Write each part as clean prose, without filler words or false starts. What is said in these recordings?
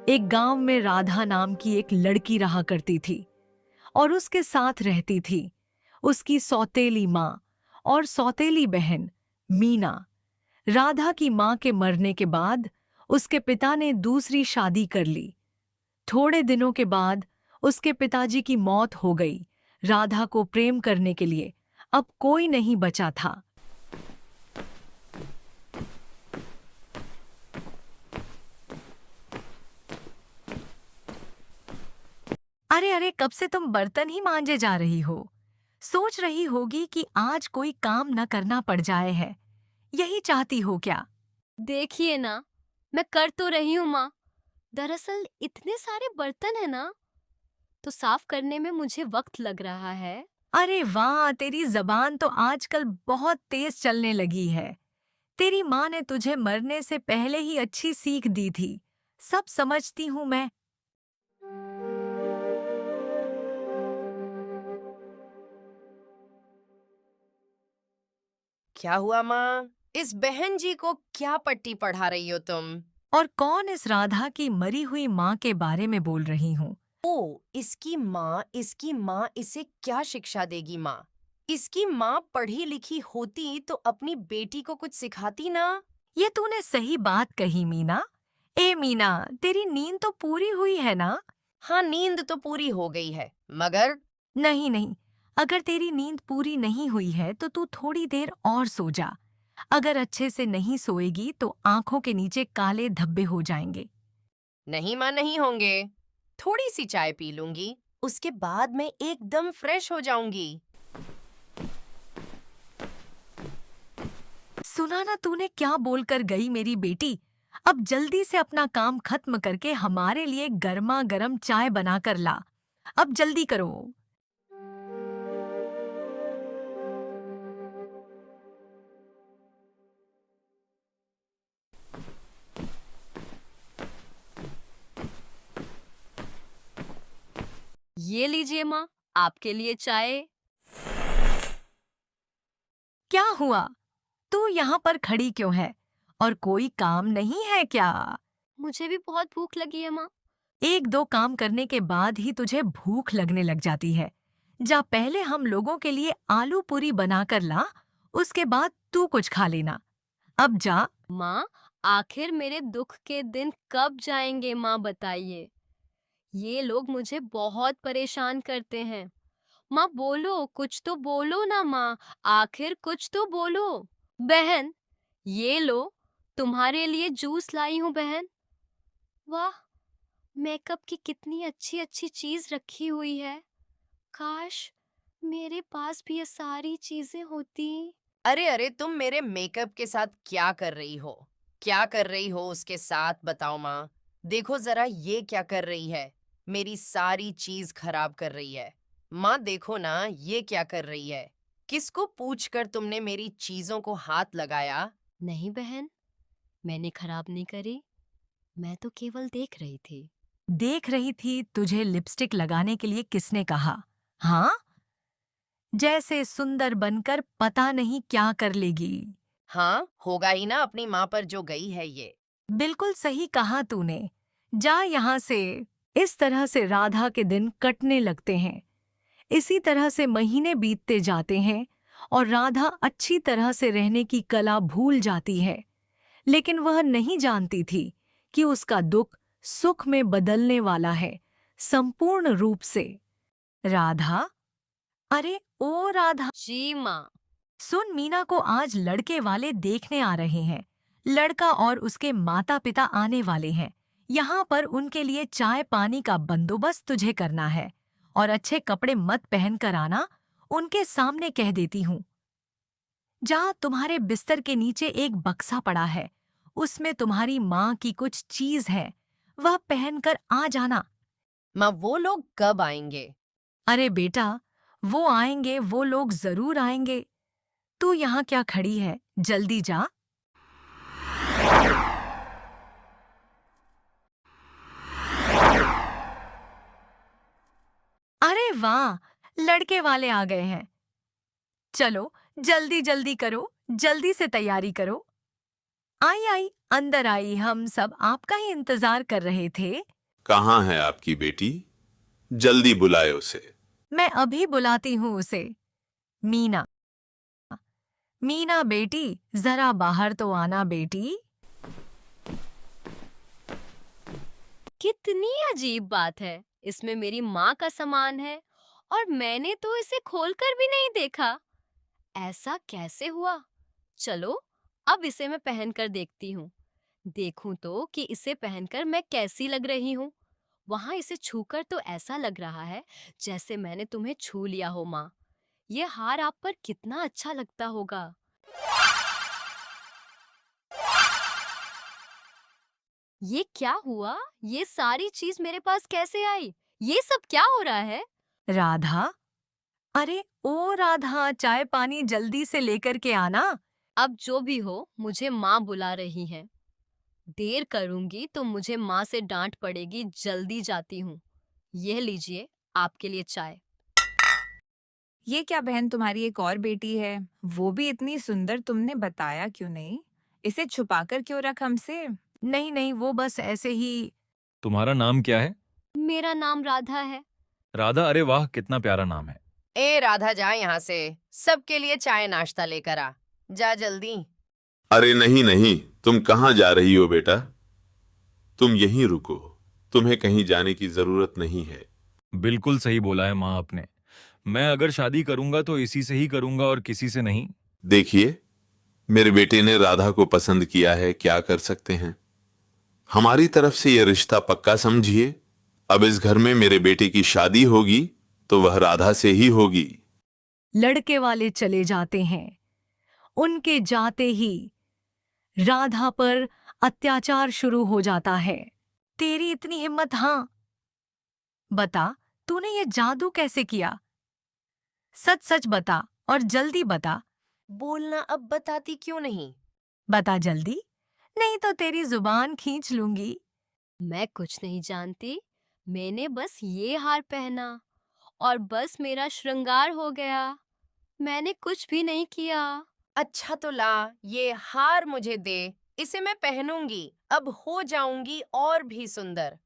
एक गांव में राधा नाम की एक लड़की रहा करती थी और उसके साथ रहती थी उसकी सौतेली माँ और सौतेली बहन मीना। राधा की माँ के मरने के बाद उसके पिता ने दूसरी शादी कर ली। थोड़े दिनों के बाद उसके पिताजी की मौत हो गई। राधा को प्रेम करने के लिए अब कोई नहीं बचा था। अरे अरे, कब से तुम बर्तन ही मांजे जा रही हो? सोच रही होगी कि आज कोई काम न करना पड़ जाए है। यही चाहती हो क्या? देखिए ना, मैं कर तो रही हूँ माँ। दरअसल इतने सारे बर्तन है ना, तो साफ करने में मुझे वक्त लग रहा है। अरे वाह, तेरी जबान तो आजकल बहुत तेज चलने लगी है। तेरी माँ ने तुझे मरने से पहले ही अच्छी सीख दी थी। सब समझती हूँ मैं। क्या हुआ माँ? इस बहन जी को क्या पट्टी पढ़ा रही हो तुम? और कौन इस राधा की मरी हुई माँ के बारे में बोल रही हूँ? ओ, इसकी माँ इसे क्या शिक्षा देगी माँ? इसकी माँ पढ़ी लिखी होती तो अपनी बेटी को कुछ सिखाती ना। ये तूने सही बात कही मीना। ए मीना, तेरी नींद तो पूरी हुई है ना? हाँ, नींद तो पूरी हो गई है, मगर नहीं नहीं, अगर तेरी नींद पूरी नहीं हुई है तो तू थोड़ी देर और सो जा। अगर अच्छे से नहीं सोएगी तो आंखों के नीचे काले धब्बे हो जाएंगे। नहीं माँ, नहीं होंगे। थोड़ी सी चाय पी लूंगी, उसके बाद मैं एकदम फ्रेश हो जाऊंगी। सुना ना, तूने क्या बोलकर गई मेरी बेटी? अब जल्दी से अपना काम खत्म करके हमारे लिए गर्मा गर्म चाय बनाकर ला। अब जल्दी करो। ये लीजिए माँ, आपके लिए चाय। क्या हुआ? तू यहाँ पर खड़ी क्यों है? और कोई काम नहीं है क्या? मुझे भी बहुत भूख लगी है माँ। एक दो काम करने के बाद ही तुझे भूख लगने लग जाती है। जा पहले हम लोगों के लिए आलू पूरी बनाकर ला, उसके बाद तू कुछ खा लेना। अब जा। माँ, आखिर मेरे दुख के दिन कब जाएंगे माँ बताइए। ये लोग मुझे बहुत परेशान करते हैं। माँ बोलो, कुछ तो बोलो ना माँ, आखिर कुछ तो बोलो। बहन, ये लो, तुम्हारे लिए जूस लाई हूँ बहन। वाह, मेकअप की कितनी अच्छी अच्छी चीज रखी हुई है। काश मेरे पास भी ये सारी चीजें होती। अरे अरे, तुम मेरे मेकअप के साथ क्या कर रही हो? क्या कर रही हो उसके साथ, बताओ माँ। देखो जरा, ये क्या कर रही है? मेरी सारी चीज खराब कर रही है। माँ देखो ना, ये क्या कर रही है? किसको पूछकर तुमने मेरी चीजों को हाथ लगाया? नहीं बहन, मैंने खराब नहीं करी, मैं तो केवल देख रही थी। देख रही थी? तुझे लिपस्टिक लगाने के लिए किसने कहा? हाँ, जैसे सुंदर बनकर पता नहीं क्या कर लेगी। हाँ, होगा ही ना, अपनी माँ पर जो गई है ये। बिल्कुल सही कहा तूने। जा यहाँ से। इस तरह से राधा के दिन कटने लगते हैं। इसी तरह से महीने बीतते जाते हैं और राधा अच्छी तरह से रहने की कला भूल जाती है। लेकिन वह नहीं जानती थी कि उसका दुख सुख में बदलने वाला है, संपूर्ण रूप से। राधा, अरे ओ राधा, जी माँ। सुन, मीना को आज लड़के वाले देखने आ रहे हैं। लड़का और उसके माता पिता आने वाले हैं। यहाँ पर उनके लिए चाय पानी का बंदोबस्त तुझे करना है। और अच्छे कपड़े मत पहन कर आना, उनके सामने कह देती हूँ। जहाँ तुम्हारे बिस्तर के नीचे एक बक्सा पड़ा है, उसमें तुम्हारी माँ की कुछ चीज है, वह पहनकर आ जाना। माँ, वो लोग कब आएंगे? अरे बेटा, वो आएंगे, वो लोग जरूर आएंगे। तू यहाँ क्या खड़ी है? जल्दी जा। अरे वाह, लड़के वाले आ गए हैं। चलो, जल्दी जल्दी करो, जल्दी से तैयारी करो। आई आई अंदर आई, हम सब आपका ही इंतजार कर रहे थे। कहाँ है आपकी बेटी? जल्दी बुलाए उसे। मैं अभी बुलाती हूँ उसे। मीना, मीना बेटी, जरा बाहर तो आना बेटी। कितनी अजीब बात है, इसमें मेरी माँ का सामान है और मैंने तो इसे खोलकर भी नहीं देखा। ऐसा कैसे हुआ? चलो, अब इसे मैं पहनकर देखती हूँ। देखूं तो कि इसे पहनकर मैं कैसी लग रही हूँ। वहां इसे छूकर तो ऐसा लग रहा है जैसे मैंने तुम्हें छू लिया हो माँ। ये हार आप पर कितना अच्छा लगता होगा। ये क्या हुआ? ये सारी चीज मेरे पास कैसे आई? ये सब क्या हो रहा है? राधा, अरे ओ राधा, चाय पानी जल्दी से लेकर के आना। अब जो भी हो, मुझे माँ बुला रही है। देर करूंगी तो मुझे माँ से डांट पड़ेगी। जल्दी जाती हूँ। यह लीजिए आपके लिए चाय। ये क्या बहन, तुम्हारी एक और बेटी है? वो भी इतनी सुंदर, तुमने बताया क्यों नहीं? इसे छुपाकर क्यों रख हमसे? नहीं नहीं, वो बस ऐसे ही। तुम्हारा नाम क्या है? मेरा नाम राधा है। राधा? अरे वाह, कितना प्यारा नाम है। ए राधा, जा यहाँ से। सबके लिए चाय नाश्ता लेकर आ। जा जल्दी। अरे नहीं नहीं, तुम कहाँ जा रही हो बेटा? तुम यहीं रुको, तुम्हें कहीं जाने की जरूरत नहीं है। बिल्कुल सही बोला है माँ आपने। मैं अगर शादी करूंगा तो इसी से ही करूंगा और किसी से नहीं। देखिए, मेरे बेटे ने राधा को पसंद किया है, क्या कर सकते हैं। हमारी तरफ से यह रिश्ता पक्का समझिए। अब इस घर में मेरे बेटे की शादी होगी तो वह राधा से ही होगी। लड़के वाले चले जाते हैं। उनके जाते ही राधा पर अत्याचार शुरू हो जाता है। तेरी इतनी हिम्मत? हाँ, बता, तूने ये जादू कैसे किया? सच सच बता और जल्दी बता। बोलना, अब बताती क्यों नहीं? बता जल्दी, नहीं तो तेरी जुबान खींच लूंगी। मैं कुछ नहीं जानती। मैंने बस ये हार पहना और बस मेरा श्रृंगार हो गया। मैंने कुछ भी नहीं किया। अच्छा तो ला, ये हार मुझे दे। इसे मैं पहनूंगी। अब हो जाऊंगी और भी सुंदर।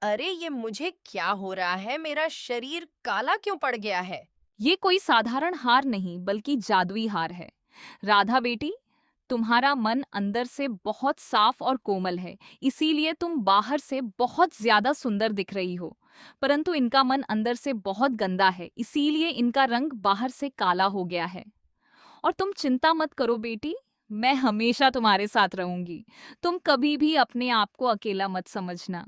अरे ये मुझे क्या हो रहा है? मेरा शरीर काला क्यों पड़ गया है? ये कोई साधारण हार नहीं बल्कि जादुई हार है। राधा बेटी, तुम्हारा मन अंदर से बहुत साफ और कोमल है, इसीलिए तुम बाहर से बहुत ज्यादा सुंदर दिख रही हो। परंतु इनका मन अंदर से बहुत गंदा है, इसीलिए इनका रंग बाहर से काला हो गया है। और तुम चिंता मत करो बेटी, मैं हमेशा तुम्हारे साथ रहूंगी। तुम कभी भी अपने आप को अकेला मत समझना।